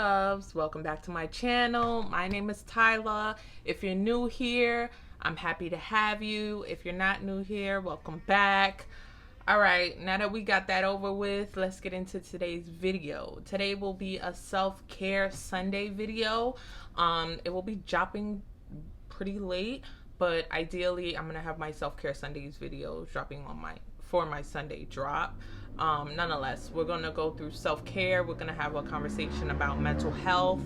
loves, welcome back to my channel. My name is Tylah. If you're new here, I'm happy to have you. If you're not new here, welcome back. All right, now that we got that over with, let's get into today's video. Today will be a self-care Sunday video. It will be dropping pretty late, but ideally I'm gonna have my self-care Sundays videos dropping on for my Sunday drop. Nonetheless, we're gonna go through self-care. We're gonna have a conversation about mental health.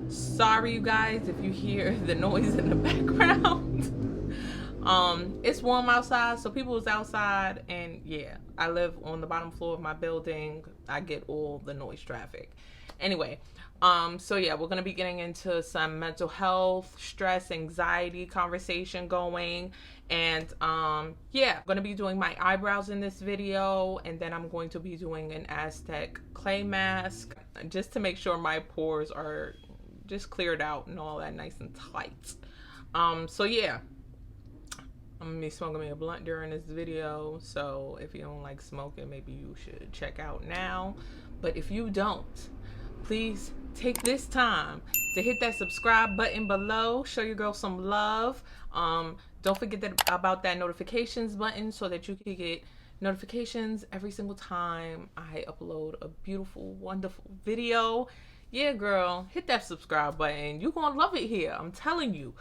Sorry, you guys, if you hear the noise in the background. It's warm outside, so people is outside, and yeah, I live on the bottom floor of my building. I get all the noise traffic. Anyway, so yeah, we're gonna be getting into some mental health, stress, anxiety conversation going. And yeah, I'm gonna be doing my eyebrows in this video, and then I'm going to be doing an Aztec clay mask just to make sure my pores are just cleared out and all that nice and tight. So yeah, I'm gonna be smoking me a blunt during this video, so if you don't like smoking, maybe you should check out now. But if you don't, please take this time to hit that subscribe button below. Show your girl some love. Don't forget about that notifications button so that you can get notifications every single time I upload a beautiful, wonderful video. Yeah, girl, hit that subscribe button. You're gonna love it here, I'm telling you.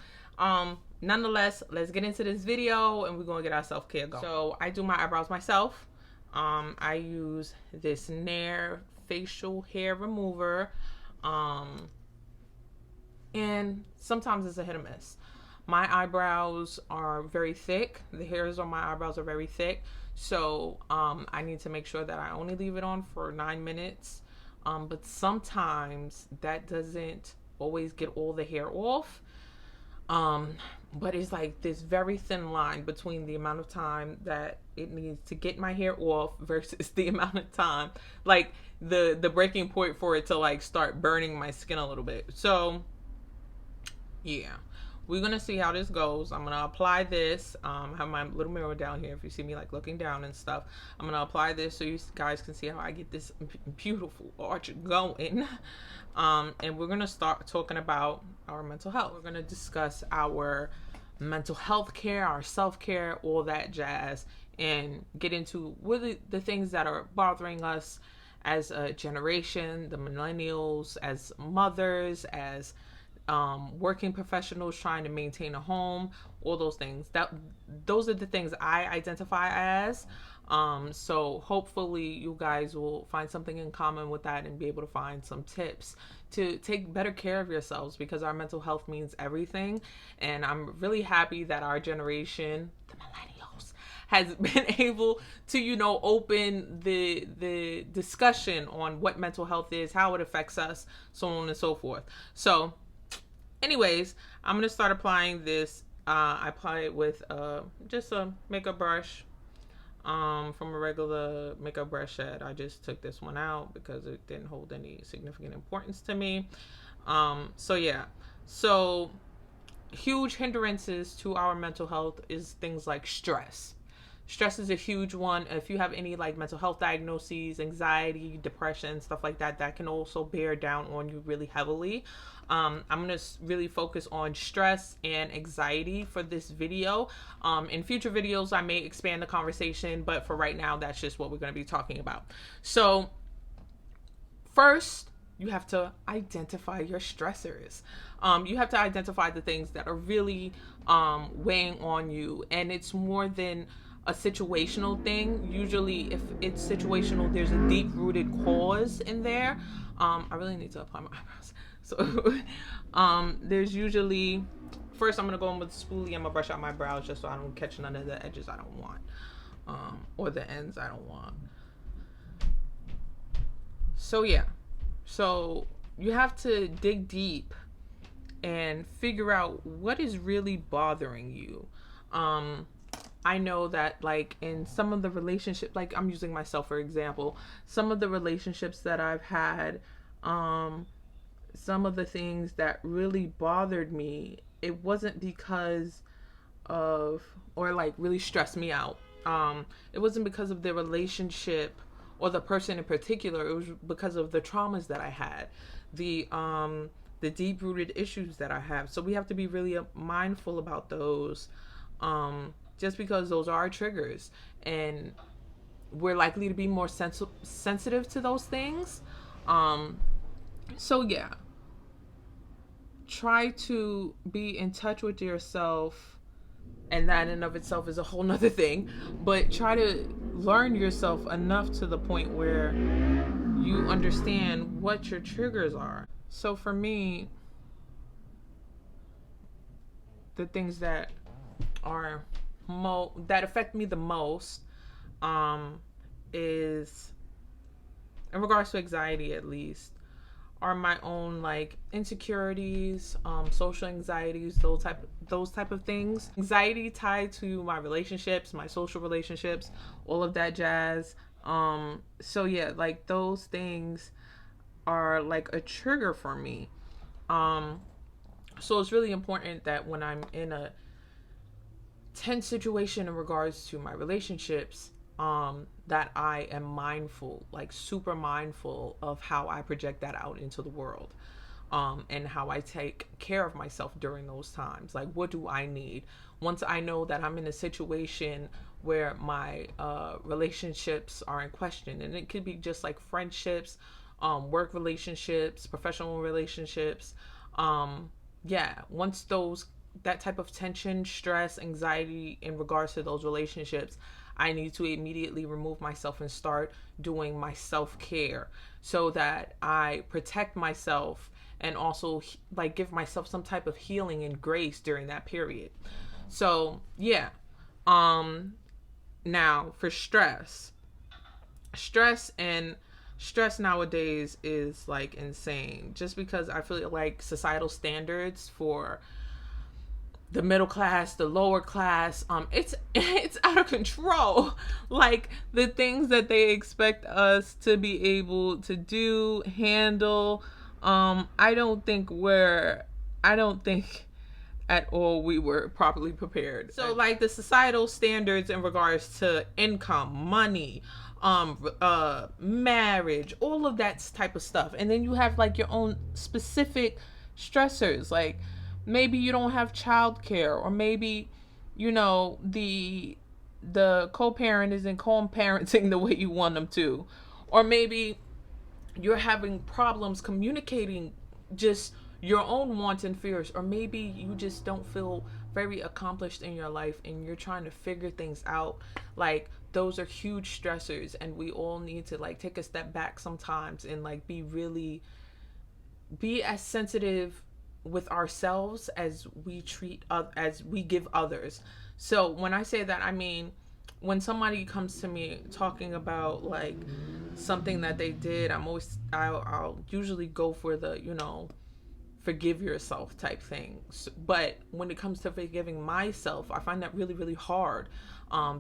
Nonetheless, let's get into this video and we're gonna get our self-care going. So I do my eyebrows myself. I use this Nair facial hair remover. And sometimes it's a hit or miss. My eyebrows are very thick. The hairs on my eyebrows are very thick. So I need to make sure that I only leave it on for 9 minutes. But sometimes that doesn't always get all the hair off. But it's like this very thin line between the amount of time that it needs to get my hair off versus the amount of time, like the breaking point for it to like start burning my skin a little bit. So yeah, we're gonna see how this goes. I'm gonna apply this. I have my little mirror down here if you see me like looking down and stuff. I'm gonna apply this so you guys can see how I get this beautiful arch going. And we're gonna start talking about our mental health. We're gonna discuss our mental health care, our self-care, all that jazz, and get into what are the things that are bothering us as a generation, the millennials, as mothers, as working professionals trying to maintain a home, all those things. Those are the things I identify as. So hopefully you guys will find something in common with that and be able to find some tips to take better care of yourselves, because our mental health means everything. And I'm really happy that our generation, the millennials, has been able to, you know, open the discussion on what mental health is, how it affects us, so on and so forth. So anyways, I'm going to start applying this. I apply it with just a makeup brush from a regular makeup brush set. I just took this one out because it didn't hold any significant importance to me. So yeah, so huge hindrances to our mental health is things like stress. Stress is a huge one. If you have any like mental health diagnoses, anxiety, depression, stuff like that, that can also bear down on you really heavily. I'm going to really focus on stress and anxiety for this video. In future videos, I may expand the conversation, but for right now, that's just what we're going to be talking about. So first, you have to identify your stressors. You have to identify the things that are really weighing on you. And it's more than a situational thing. Usually if it's situational, there's a deep-rooted cause in there. I really need to apply my eyebrows. So there's usually, first I'm going to go in with a spoolie. I'm going to brush out my brows just so I don't catch none of the edges I don't want, or the ends I don't want. So yeah, so you have to dig deep and figure out what is really bothering you. I know that like in some of the relationships, like I'm using myself for example, some of the relationships that I've had, some of the things that really bothered me, it wasn't because of, or like really stressed me out. It wasn't because of the relationship or the person in particular. It was because of the traumas that I had. the deep rooted issues that I have. So we have to be really mindful about those, just because those are our triggers, and we're likely to be more sensitive to those things. So yeah, try to be in touch with yourself, and that in and of itself is a whole nother thing, but try to learn yourself enough to the point where you understand what your triggers are. So for me, the things that are that affect me the most, is, in regards to anxiety at least, are my own like insecurities, social anxieties, those type of things. Anxiety tied to my relationships, my social relationships, all of that jazz. So yeah, like those things are like a trigger for me. So it's really important that when I'm in a tense situation in regards to my relationships, that I am mindful, like super mindful of how I project that out into the world, and how I take care of myself during those times. Like, what do I need? Once I know that I'm in a situation where my relationships are in question, and it could be just like friendships, work relationships, professional relationships. Once that type of tension, stress, anxiety in regards to those relationships, I need to immediately remove myself and start doing my self-care so that I protect myself and also like give myself some type of healing and grace during that period. So yeah. Now for stress nowadays is like insane, just because I feel like societal standards for the middle class, the lower class, it's out of control. Like the things that they expect us to be able to do, handle, I don't think at all we were properly prepared. So like the societal standards in regards to income, money, marriage, all of that type of stuff. And then you have like your own specific stressors, like maybe you don't have childcare, or maybe, the co-parent isn't co-parenting the way you want them to, or maybe you're having problems communicating just your own wants and fears, or maybe you just don't feel very accomplished in your life and you're trying to figure things out. Like those are huge stressors, and we all need to like take a step back sometimes and like be as sensitive with ourselves as we give others. So when I say that, I mean when somebody comes to me talking about like something that they did, I'll usually go for the forgive yourself type thing. But when it comes to forgiving myself, I find that really, really hard,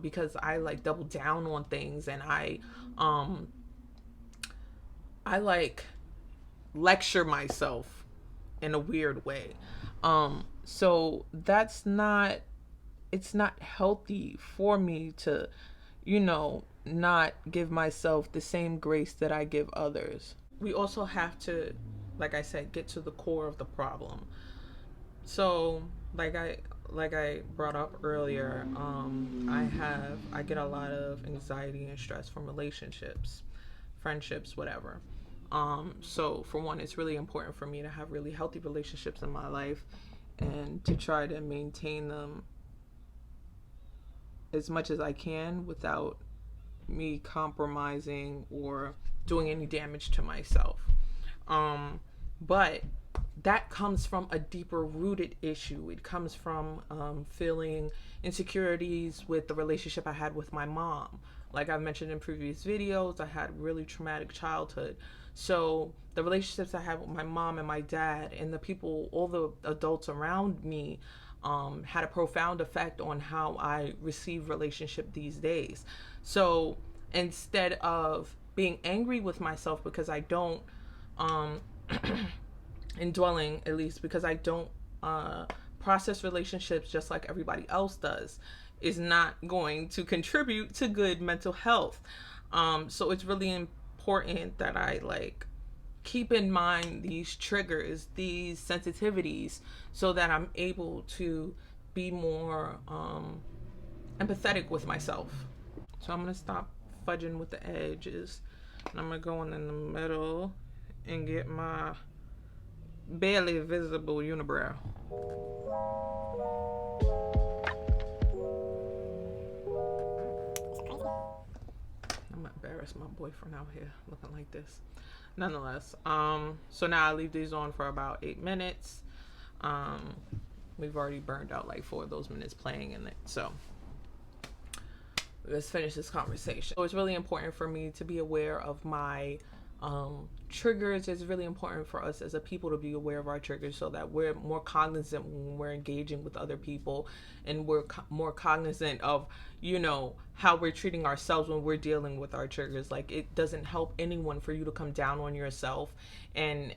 because I like double down on things, and I like lecture myself in a weird way. So it's not healthy for me to, not give myself the same grace that I give others. We also have to, like I said, get to the core of the problem. So like I brought up earlier, I get a lot of anxiety and stress from relationships, friendships, whatever. So for one, it's really important for me to have really healthy relationships in my life and to try to maintain them as much as I can without me compromising or doing any damage to myself. But that comes from a deeper rooted issue. It comes from feeling insecurities with the relationship I had with my mom. Like I've mentioned in previous videos, I had really traumatic childhood. So the relationships I had with my mom and my dad and the people, all the adults around me, had a profound effect on how I receive relationship these days. So instead of being angry with myself because I don't, in dwelling at least, because I don't process relationships just like everybody else does, is not going to contribute to good mental health. So it's really important that I like keep in mind these triggers, these sensitivities, so that I'm able to be more empathetic with myself. So I'm gonna stop fudging with the edges, and I'm gonna go in the middle and get my barely visible unibrow. I'm gonna embarrass my boyfriend out here looking like this. Nonetheless, so now I leave these on for about 8 minutes. We've already burned out like 4 of those minutes playing in it, so let's finish this conversation. So it's really important for me to be aware of my triggers. It's really important for us as a people to be aware of our triggers, so that we're more cognizant when we're engaging with other people, and we're more cognizant of, you know, how we're treating ourselves when we're dealing with our triggers. Like, it doesn't help anyone for you to come down on yourself and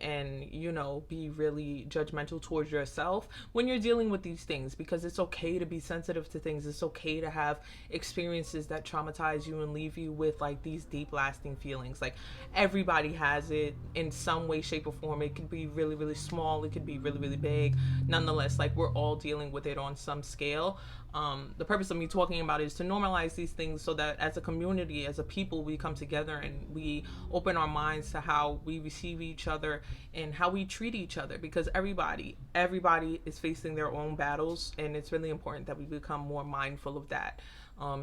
you know, be really judgmental towards yourself when you're dealing with these things, because it's okay to be sensitive to things. It's okay to have experiences that traumatize you and leave you with like these deep lasting feelings. Like, everybody has it in some way, shape, or form. It could be really, really small, it could be really, really big. Nonetheless, like, we're all dealing with it on some scale. The purpose of me talking about it is to normalize these things, so that as a community, as a people, we come together and we open our minds to how we receive each other and how we treat each other, because everybody is facing their own battles, and it's really important that we become more mindful of that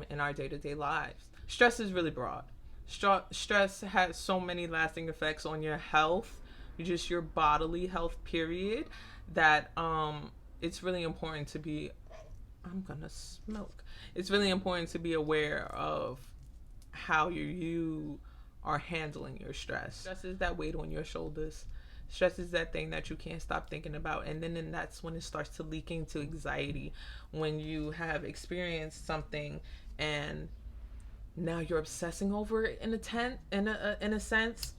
in our day-to-day lives. Stress is really broad. Stress has so many lasting effects on your health, just your bodily health, period, that it's really important to be it's really important to be aware of how you are handling your stress. Stress is that weight on your shoulders. Stress is that thing that you can't stop thinking about, and then that's when it starts to leak into anxiety. When you have experienced something and now you're obsessing over it in a sense.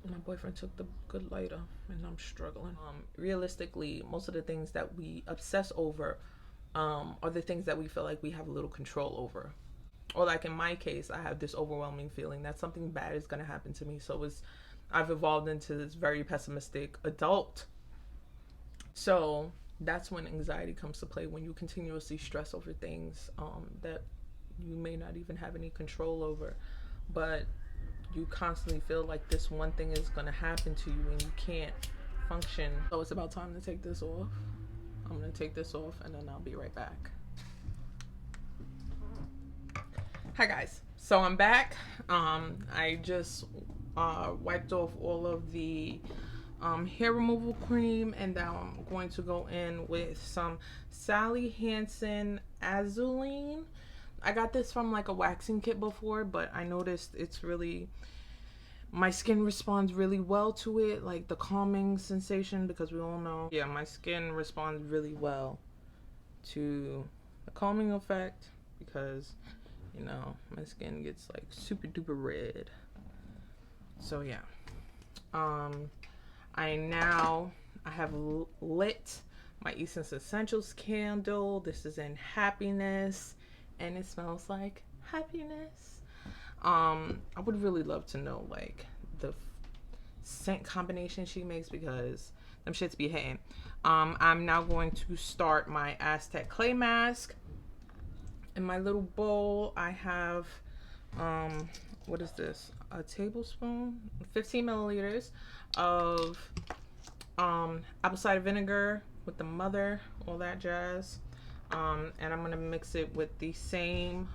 My boyfriend took the good lighter and I'm struggling. Realistically, most of the things that we obsess over are the things that we feel like we have a little control over. Or like in my case, I have this overwhelming feeling that something bad is going to happen to me. So I've evolved into this very pessimistic adult. So that's when anxiety comes to play, when you continuously stress over things that you may not even have any control over, but you constantly feel like this one thing is going to happen to you and you can't function. So it's about time to take this off. I'm going to take this off and then I'll be right back. Hi guys, so I'm back. I just wiped off all of the hair removal cream, and now I'm going to go in with some Sally Hansen Azulene. I got this from like a waxing kit before, but I noticed my skin responds really well to it, like the calming sensation, because we all know, yeah, my skin responds really well to the calming effect, because, you know, my skin gets like super duper red. So yeah, I have lit my Essence Essentials candle. This is in Happiness, and it smells like happiness. I would really love to know like the scent combination she makes, because them shits be hitting. I'm now going to start my Aztec clay mask. In my little bowl, I have what is this? A tablespoon, 15 milliliters of apple cider vinegar with the mother, all that jazz. And I'm gonna mix it with the same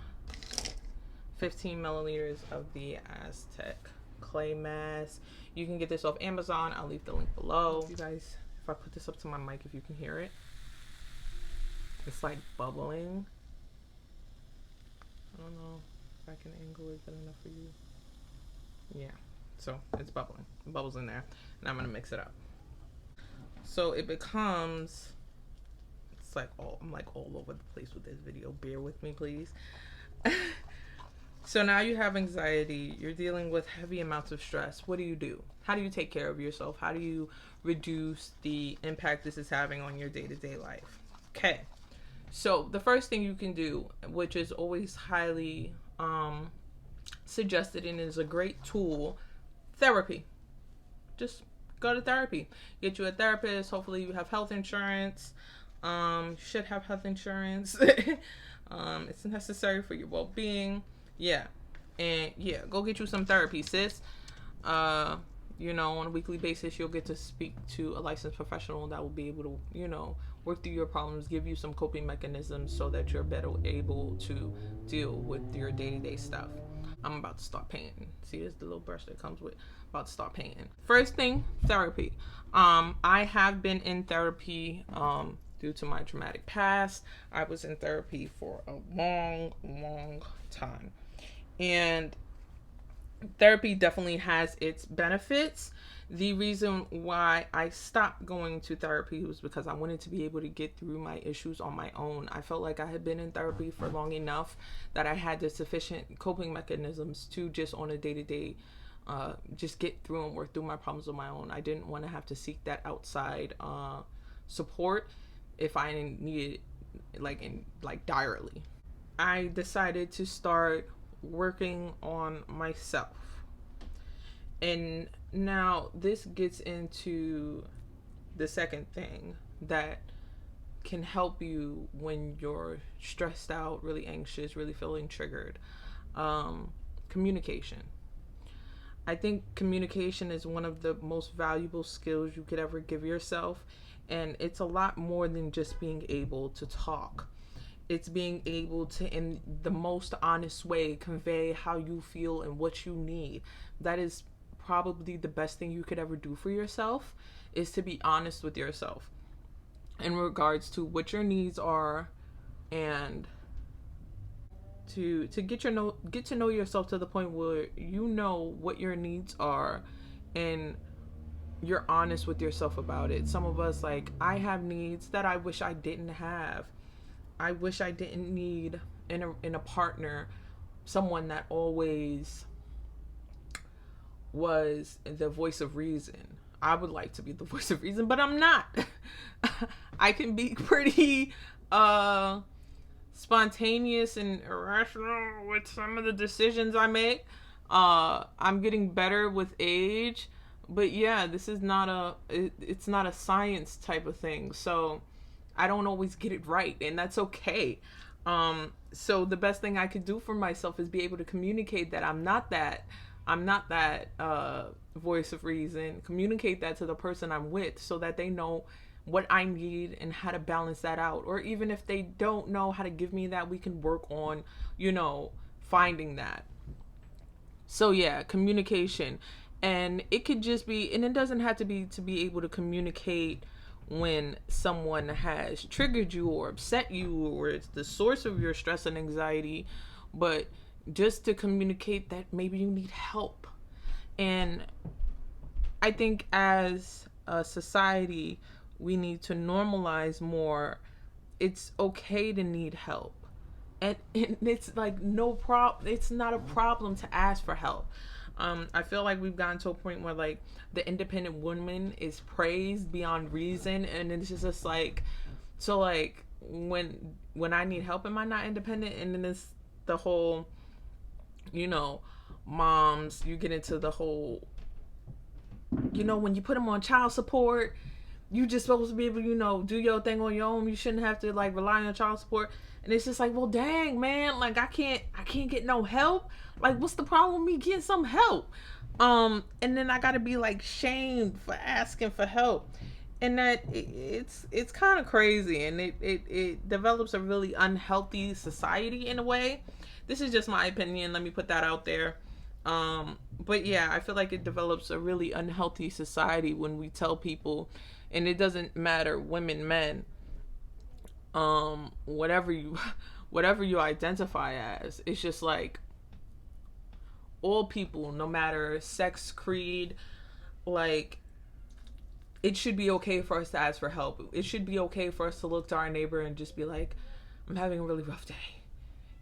15 milliliters of the Aztec clay mask. You can get this off Amazon. I'll leave the link below. You guys, if I put this up to my mic, if you can hear it, it's like bubbling. I don't know if I can angle it good enough for you. Yeah, so it's bubbling. It bubbles in there, and I'm gonna mix it up. So it becomes, it's like I'm like all over the place with this video. Bear with me, please. So now you have anxiety, you're dealing with heavy amounts of stress. What do? How do you take care of yourself? How do you reduce the impact this is having on your day-to-day life? Okay, so the first thing you can do, which is always highly suggested and is a great tool, therapy. just go to therapy. Get you a therapist. Hopefully you have health insurance. Should have health insurance. It's necessary for your well-being. Yeah. And yeah, go get you some therapy, sis. On a weekly basis, you'll get to speak to a licensed professional that will be able to, work through your problems, give you some coping mechanisms so that you're better able to deal with your day-to-day stuff. I'm about to start painting. See, this is the little brush that comes with. About to start painting. First thing, therapy. I have been in therapy due to my traumatic past. I was in therapy for a long, long time. And therapy definitely has its benefits. The reason why I stopped going to therapy was because I wanted to be able to get through my issues on my own. I felt like I had been in therapy for long enough that I had the sufficient coping mechanisms to just on a day-to-day just get through and work through my problems on my own. I didn't want to have to seek that outside support if I needed it direly. I decided to start working on myself. And now this gets into the second thing that can help you when you're stressed out, really anxious, really feeling triggered. Communication. I think communication is one of the most valuable skills you could ever give yourself. And it's a lot more than just being able to talk. It's being able to, in the most honest way, convey how you feel and what you need. That is probably the best thing you could ever do for yourself, is to be honest with yourself in regards to what your needs are, and to get to know yourself to the point where you know what your needs are and you're honest with yourself about it. Some of us, I have needs that I wish I didn't have. I wish I didn't need in a partner someone that always was the voice of reason. I would like to be the voice of reason, but I'm not. I can be pretty spontaneous and irrational with some of the decisions I make. I'm getting better with age, but yeah, this is it's not a science type of thing. So I don't always get it right, and that's okay. So the best thing I could do for myself is be able to communicate that I'm not that voice of reason. Communicate that to the person I'm with so that they know what I need and how to balance that out. Or even if they don't know how to give me that, we can work on, finding that. So yeah, communication. And it could just be, and it doesn't have to be able to communicate when someone has triggered you or upset you or it's the source of your stress and anxiety, but just to communicate that maybe you need help. And I think as a society, we need to normalize more. It's okay to need help. And it's no problem. It's not a problem to ask for help. I feel like we've gotten to a point where the independent woman is praised beyond reason, and it's just when I need help, am I not independent? And then it's the whole, moms, you get into the whole, when you put them on child support, you just supposed to be able to, do your thing on your own. You shouldn't have to rely on child support. And it's just well, dang, man, I can't get no help. What's the problem with me getting some help? And then I gotta be shamed for asking for help. And that it's kind of crazy, and it develops a really unhealthy society in a way. This is just my opinion. Let me put that out there. But yeah, I feel like it develops a really unhealthy society when we tell people, and it doesn't matter, women, men, whatever you identify as, it's just all people, no matter sex, creed, it should be okay for us to ask for help. It should be okay for us to look to our neighbor and just be I'm having a really rough day.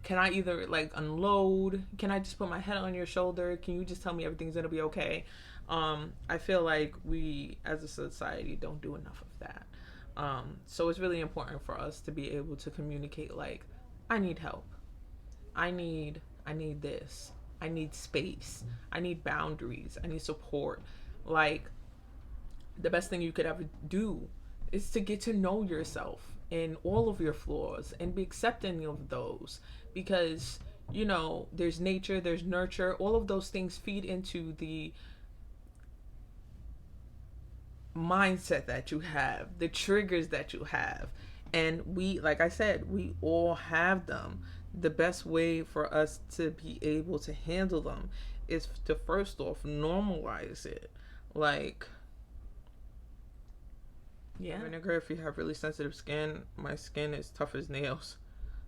Can I either unload? Can I just put my head on your shoulder? Can you just tell me everything's gonna be okay? I feel like we as a society don't do enough of that. So it's really important for us to be able to communicate I need help. I need this. I need space. I need boundaries. I need support. the best thing you could ever do is to get to know yourself and all of your flaws and be accepting of those, because there's nature, there's nurture, all of those things feed into the mindset that you have, the triggers that you have. And we, like I said, we all have them. The best way for us to be able to handle them is to first off normalize it. Like, yeah, vinegar, if you have really sensitive skin, my skin is tough as nails,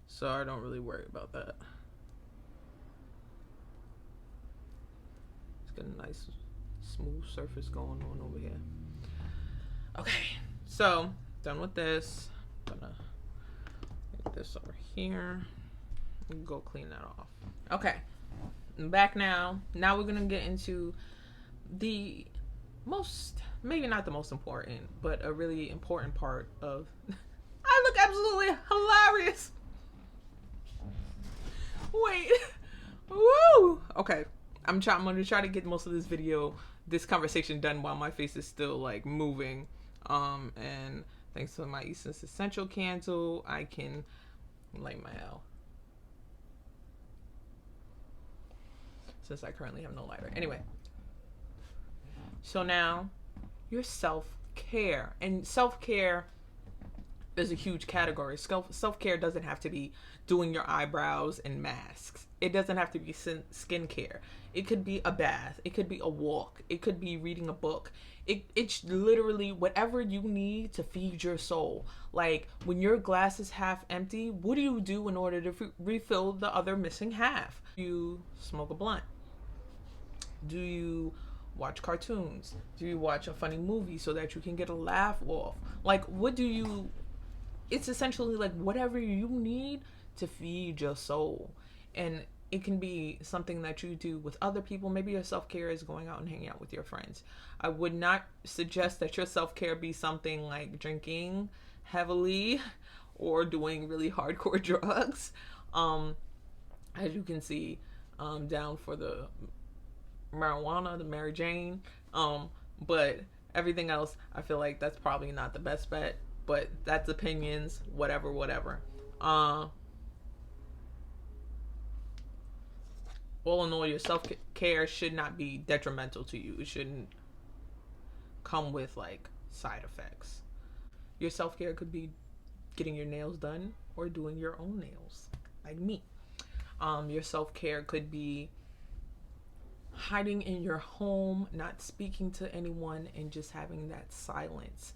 so I don't really worry about that. Let's get a nice smooth surface going on over here. Okay, so done with this. I'm gonna get this over here and go clean that off. Okay, I'm back now. Now we're gonna get into the most, maybe not the most important, but a really important part of I look absolutely hilarious. Wait. Woo! Okay. I'm gonna try to get most of this conversation done while my face is still like moving. And thanks to my Essence Essential candle, I can light my L. Since I currently have no lighter. Anyway. So now, your self-care. And self-care is a huge category. Self-care doesn't have to be doing your eyebrows and masks. It doesn't have to be skincare. It could be a bath. It could be a walk. It could be reading a book. It's literally whatever you need to feed your soul. Like, when your glass is half empty, what do you do in order to refill the other missing half? You smoke a blunt. Do you watch cartoons? Do you watch a funny movie so that you can get a laugh off? Like, it's essentially like whatever you need to feed your soul. And it can be something that you do with other people. Maybe your self-care is going out and hanging out with your friends. I would not suggest that your self-care be something like drinking heavily or doing really hardcore drugs. As you can see, down for the marijuana, the Mary Jane. But everything else, I feel like that's probably not the best bet. But that's opinions, whatever. All in all, your self-care should not be detrimental to you. It shouldn't come with like side effects. Your self-care could be getting your nails done or doing your own nails, like me. Your self-care could be hiding in your home, not speaking to anyone, and just having that silence.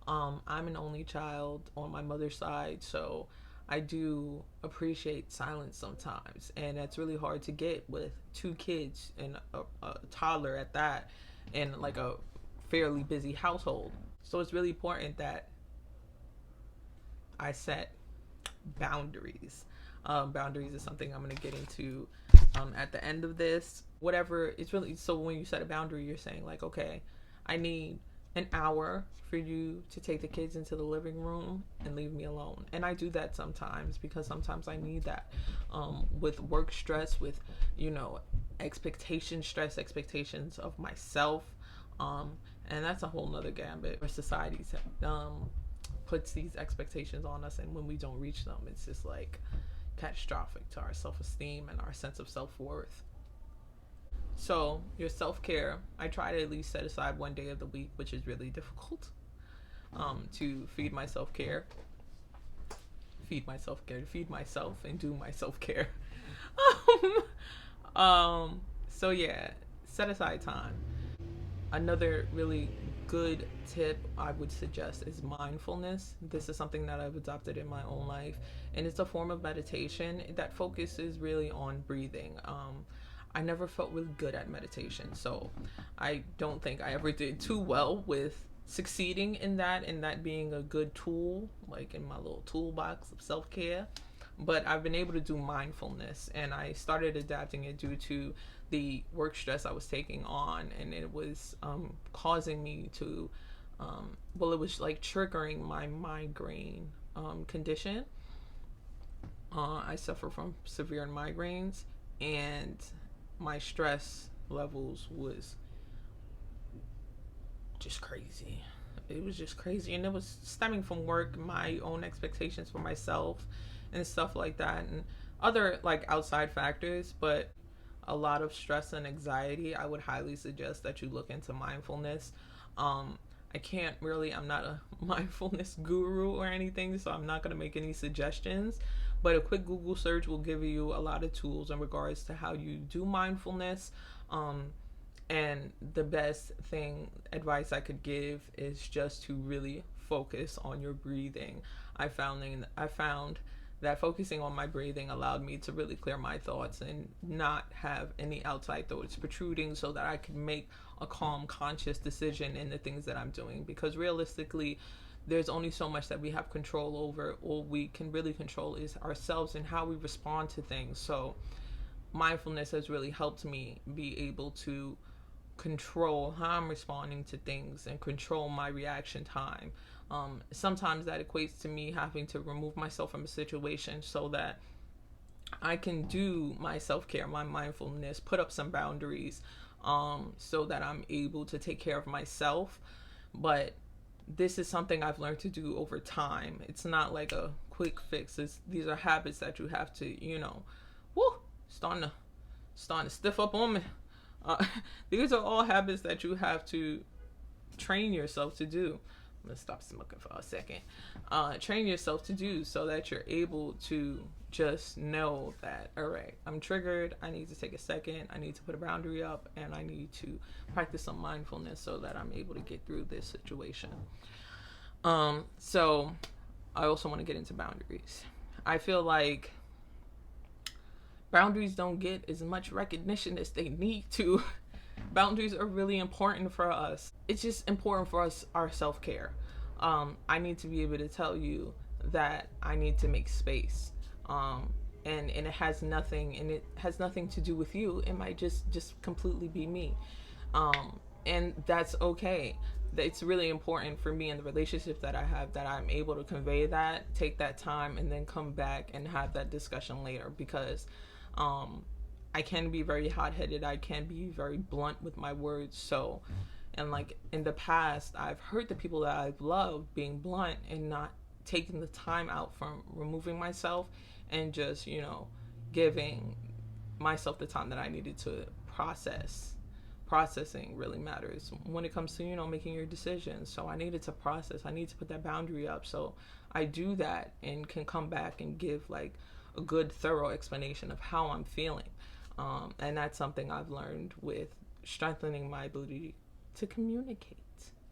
I'm an only child on my mother's side, so I do appreciate silence sometimes, and that's really hard to get with 2 kids and a toddler at that, and like a fairly busy household. So it's really important that I set boundaries. Boundaries is something I'm going to get into at the end of this. Whatever, it's really, so when you set a boundary, you're saying like, okay, I need an hour for you to take the kids into the living room and leave me alone. And I do that sometimes because sometimes I need that with work stress, with expectations of myself, and that's a whole nother gambit where society puts these expectations on us, and when we don't reach them, it's just like catastrophic to our self-esteem and our sense of self-worth. So your self-care, I try to at least set aside one day of the week, which is really difficult, to feed my self-care, to feed myself and do my self-care. So yeah, set aside time. Another really good tip I would suggest is mindfulness. This is something that I've adopted in my own life, and it's a form of meditation that focuses really on breathing. I never felt really good at meditation, so I don't think I ever did too well with succeeding in that being a good tool, like in my little toolbox of self-care. But I've been able to do mindfulness, and I started adapting it due to the work stress I was taking on, and it was causing me to, it was like triggering my migraine condition. I suffer from severe migraines, and my stress levels was just crazy. It was just crazy, and it was stemming from work, my own expectations for myself and stuff like that, and other like outside factors. But a lot of stress and anxiety, I would highly suggest that you look into mindfulness. I'm not a mindfulness guru or anything, so I'm not going to make any suggestions, but a quick Google search will give you a lot of tools in regards to how you do mindfulness. And the best advice I could give is just to really focus on your breathing. I found that focusing on my breathing allowed me to really clear my thoughts and not have any outside thoughts protruding, so that I could make a calm, conscious decision in the things that I'm doing. Because realistically, there's only so much that we have control over. All we can really control is ourselves and how we respond to things. So mindfulness has really helped me be able to control how I'm responding to things and control my reaction time. Sometimes that equates to me having to remove myself from a situation so that I can do my self-care, my mindfulness, put up some boundaries, so that I'm able to take care of myself. But this is something I've learned to do over time. It's not like a quick fix. These are habits that you have to, starting to stiff up on me. These are all habits that you have to train yourself to do. I'm gonna stop smoking for a second. Train yourself to do, so that you're able to just know that, all right, I'm triggered, I need to take a second, I need to put a boundary up, and I need to practice some mindfulness so that I'm able to get through this situation. So I also want to get into boundaries. I feel like boundaries don't get as much recognition as they need to. Boundaries are really important for us. It's just important for us, our self-care. I need to be able to tell you that I need to make space. And it has nothing to do with you. It might just completely be me. And that's okay. It's really important for me in the relationship that I have that I'm able to convey that, take that time, and then come back and have that discussion later. Because I can be very hot-headed. I can be very blunt with my words. So, and like in the past, I've hurt the people that I've loved being blunt and not taking the time out from removing myself and just, giving myself the time that I needed to process. Processing really matters when it comes to, making your decisions. So I needed to process. I need to put that boundary up. So I do that and can come back and give like a good, thorough explanation of how I'm feeling. And that's something I've learned with strengthening my ability to communicate.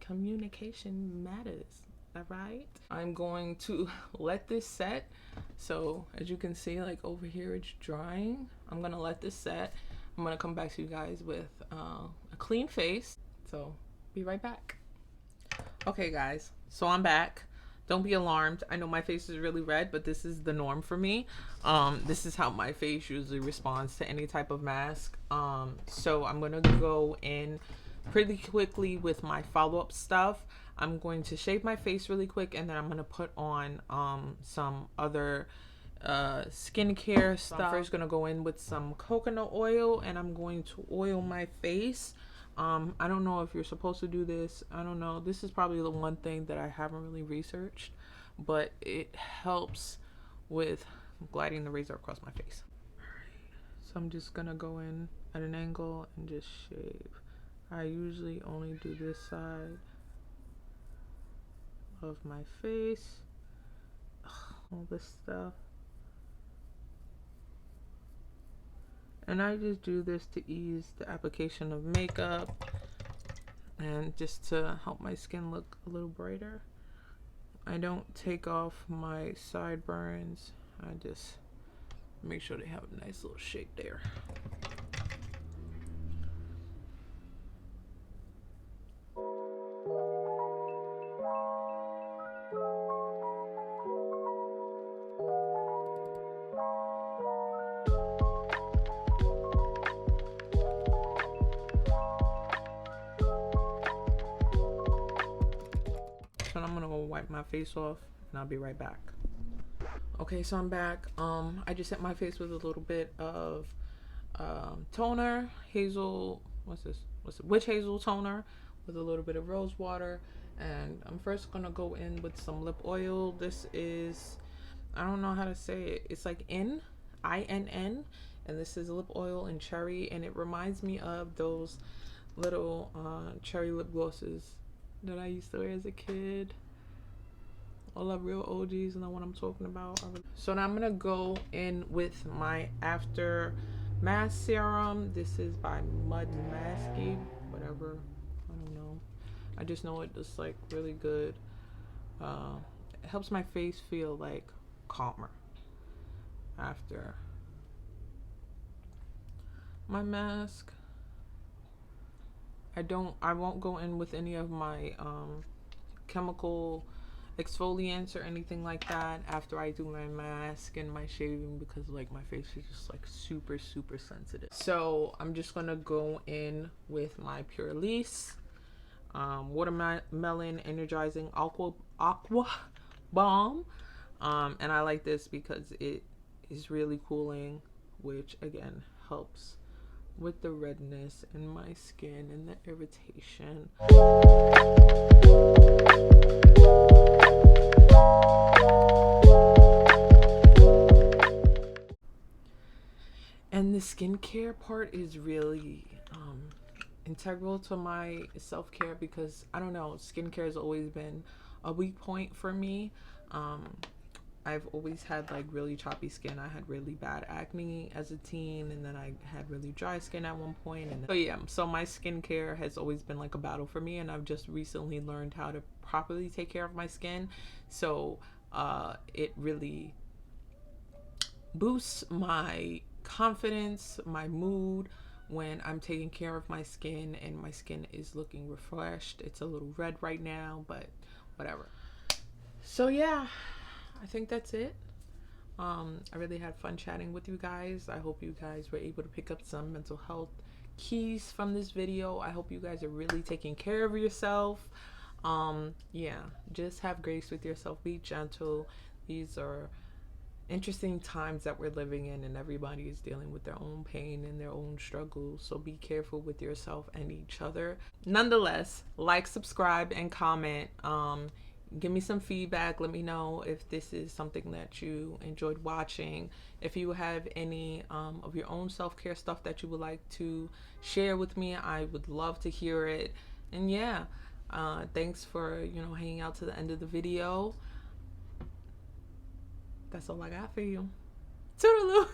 Communication matters, all right? I'm going to let this set. So as you can see, like over here, it's drying. I'm going to let this set. I'm going to come back to you guys with a clean face. So be right back. Okay, guys. So I'm back. Don't be alarmed. I know my face is really red, but this is the norm for me. This is how my face usually responds to any type of mask. So I'm going to go in pretty quickly with my follow-up stuff. I'm going to shave my face really quick, and then I'm going to put on some other skincare stuff. I'm first going to go in with some coconut oil, and I'm going to oil my face. I don't know if you're supposed to do this. I don't know. This is probably the one thing that I haven't really researched, but it helps with gliding the razor across my face. All right. So I'm just going to go in at an angle and just shave. I usually only do this side of my face. All this stuff. And I just do this to ease the application of makeup and just to help my skin look a little brighter. I don't take off my sideburns. I just make sure they have a nice little shape there. So I'm gonna go wipe my face off and I'll be right back. Okay, so I'm back. I just hit my face with a little bit of toner, witch hazel toner with a little bit of rose water. And I'm first gonna go in with some lip oil. This is, I don't know how to say it. It's like INN, and this is lip oil in cherry, and it reminds me of those little cherry lip glosses that I used to wear as a kid. All the real OGs know what I'm talking about. So now I'm gonna go in with my after mask serum. This is by Mud Masky, whatever, I don't know. I just know it just like really good. It helps my face feel like calmer after my mask. I won't go in with any of my chemical exfoliants or anything like that after I do my mask and my shaving, because like my face is just like super sensitive. So I'm just gonna go in with my Pure Elise watermelon energizing aqua balm, and I like this because it is really cooling, which again helps with the redness in my skin and the irritation. And the skincare part is really integral to my self-care, because I don't know, skincare has always been a weak point for me. I've always had like really choppy skin. I had really bad acne as a teen, and then I had really dry skin at one point. And so my skincare has always been like a battle for me, and I've just recently learned how to properly take care of my skin. So it really boosts my confidence, my mood, when I'm taking care of my skin and my skin is looking refreshed. It's a little red right now, but whatever. So yeah, I think that's it. I really had fun chatting with you guys. I hope you guys were able to pick up some mental health keys from this video. I hope you guys are really taking care of yourself. Yeah, just have grace with yourself. Be gentle. These are interesting times that we're living in, and everybody is dealing with their own pain and their own struggles. So be careful with yourself and each other. Nonetheless, like, subscribe, and comment. Give me some feedback. Let me know if this is something that you enjoyed watching. If you have any of your own self-care stuff that you would like to share with me, I would love to hear it. And yeah, thanks for hanging out to the end of the video. That's all I got for you. Toodaloo.